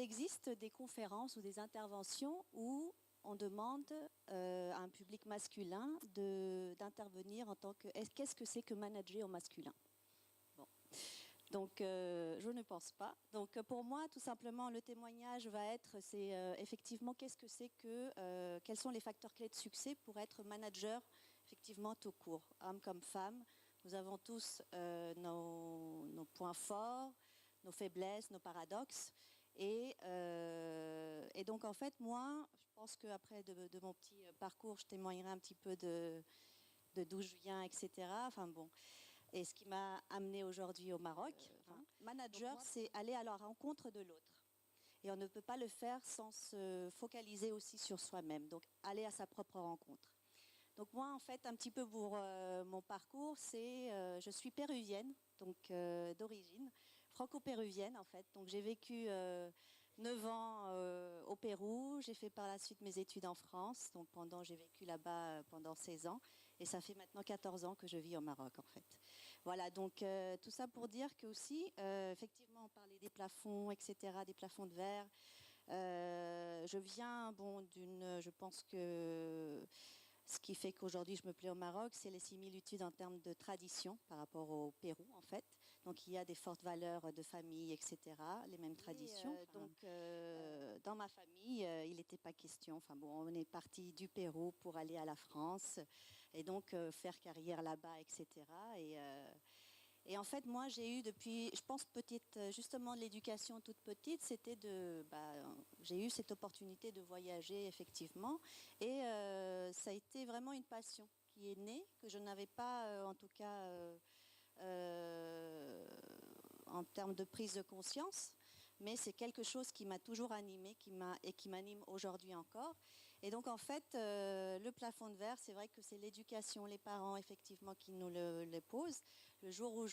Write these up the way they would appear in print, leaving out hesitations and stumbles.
existe des conférences ou des interventions où on demande à un public masculin d'intervenir en tant que... Qu'est-ce que c'est que manager au masculin? Bon. Donc, je ne pense pas. Donc, pour moi, tout simplement, le témoignage va être, c'est effectivement, qu'est-ce que c'est que... quels sont les facteurs clés de succès pour être manager, effectivement, tout court, homme comme femme. Nous avons tous nos points forts, nos faiblesses, nos paradoxes. Et donc, en fait, moi, je pense qu'après de mon petit parcours, je témoignerai un petit peu de d'où je viens, etc. Enfin bon, et ce qui m'a amené aujourd'hui au Maroc. Manager, c'est aller à la rencontre de l'autre. Et on ne peut pas le faire sans se focaliser aussi sur soi-même. Donc, aller à sa propre rencontre. Donc moi, en fait, un petit peu pour mon parcours, c'est je suis péruvienne, donc d'origine, franco-péruvienne en fait. Donc j'ai vécu 9 ans au Pérou, j'ai fait par la suite mes études en France, donc j'ai vécu là-bas pendant 16 ans, et ça fait maintenant 14 ans que je vis au Maroc en fait. Voilà, donc tout ça pour dire que aussi, effectivement, on parlait des plafonds, etc., des plafonds de verre. Je viens, bon, je pense que... Ce qui fait qu'aujourd'hui, je me plais au Maroc, c'est les similitudes en termes de tradition par rapport au Pérou, en fait. Donc, il y a des fortes valeurs de famille, etc., les mêmes traditions. Dans ma famille, il n'était pas question. Enfin, bon, on est parti du Pérou pour aller à la France et donc faire carrière là-bas, etc. Et en fait, moi, j'ai eu depuis, je pense petite, justement de l'éducation toute petite, c'était j'ai eu cette opportunité de voyager effectivement, et ça a été vraiment une passion qui est née, que je n'avais pas, en tout cas, en termes de prise de conscience. Mais c'est quelque chose qui m'a toujours animée et qui m'anime aujourd'hui encore. Et donc, en fait, le plafond de verre, c'est vrai que c'est l'éducation, les parents, effectivement, qui nous le posent. Le jour où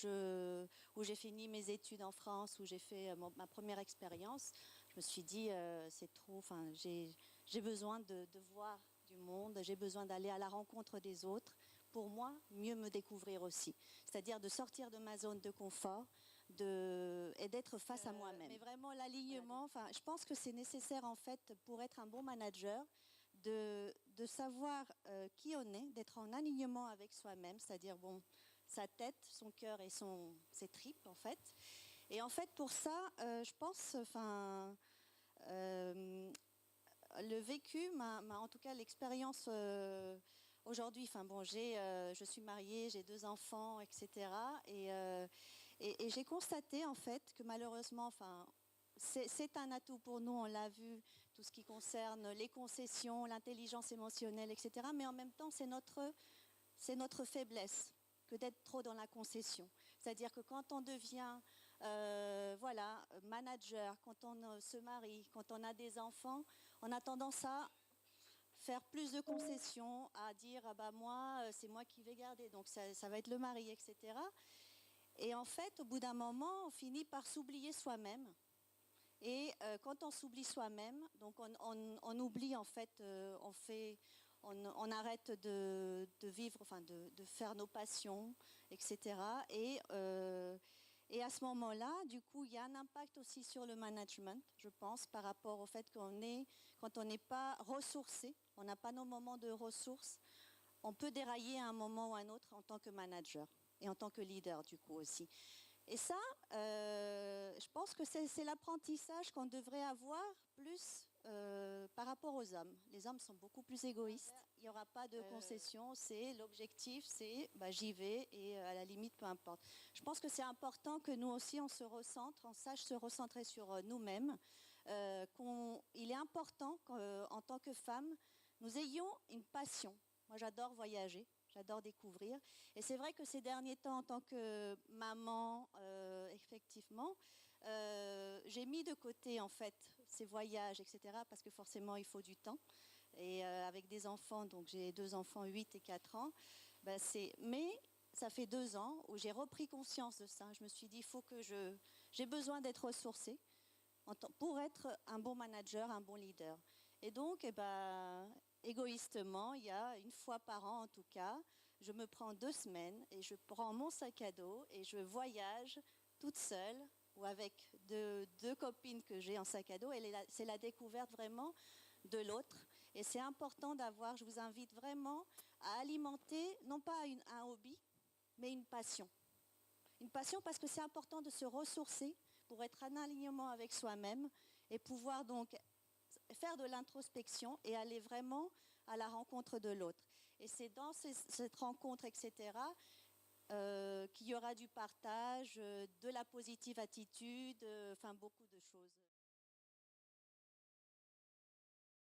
j'ai fini mes études en France, où j'ai fait ma première expérience, je me suis dit, c'est trop, enfin, j'ai besoin de voir du monde, j'ai besoin d'aller à la rencontre des autres, pour moi, mieux me découvrir aussi. C'est-à-dire de sortir de ma zone de confort, et d'être face à moi-même. Mais vraiment l'alignement, enfin, je pense que c'est nécessaire en fait pour être un bon manager de savoir qui on est, d'être en alignement avec soi-même, c'est-à-dire bon, sa tête, son cœur et ses tripes en fait. Et en fait pour ça, je pense, enfin, le vécu en tout cas l'expérience. Aujourd'hui, enfin bon, je suis mariée, j'ai 2 enfants, etc. Et j'ai constaté en fait que malheureusement, enfin, c'est un atout pour nous, on l'a vu, tout ce qui concerne les concessions, l'intelligence émotionnelle, etc. Mais en même temps, c'est notre faiblesse que d'être trop dans la concession. C'est-à-dire que quand on devient voilà, manager, quand on se marie, quand on a des enfants, on a tendance à faire plus de concessions, à dire ah bah moi c'est moi qui vais garder, donc ça va être le mari, etc. Et en fait, au bout d'un moment, on finit par s'oublier soi-même. Et quand on s'oublie soi-même, donc on oublie en fait, on arrête de vivre, enfin de faire nos passions, etc. Et à ce moment-là, du coup, il y a un impact aussi sur le management, je pense, par rapport au fait quand on n'est pas ressourcé, on n'a pas nos moments de ressources, on peut dérailler à un moment ou à un autre en tant que manager et en tant que leader, du coup, aussi. Et ça, je pense que c'est l'apprentissage qu'on devrait avoir plus par rapport aux hommes. Les hommes sont beaucoup plus égoïstes. Il n'y aura pas de concession. C'est l'objectif, c'est j'y vais et à la limite, peu importe. Je pense que c'est important que nous aussi, on se recentre, on sache se recentrer sur nous-mêmes. Il est important qu'en tant que femme, nous ayons une passion. Moi, j'adore voyager. J'adore découvrir. Et c'est vrai que ces derniers temps, en tant que maman, effectivement, j'ai mis de côté, en fait, ces voyages, etc., parce que forcément, il faut du temps. Et avec des enfants, donc j'ai 2 enfants, 8 et 4 ans, mais ça fait 2 ans où j'ai repris conscience de ça. Je me suis dit, il faut que j'ai besoin d'être ressourcée pour être un bon manager, un bon leader. Et donc, égoïstement, il y a 1 fois par an en tout cas, je me prends 2 semaines et je prends mon sac à dos et je voyage toute seule ou avec deux copines que j'ai en sac à dos, c'est la découverte vraiment de l'autre. Et c'est important d'avoir, je vous invite vraiment à alimenter, non pas un hobby, mais une passion. Une passion parce que c'est important de se ressourcer pour être en alignement avec soi-même et pouvoir donc faire de l'introspection et aller vraiment à la rencontre de l'autre. Et c'est dans cette rencontre, etc., qu'il y aura du partage, de la positive attitude, enfin beaucoup de choses.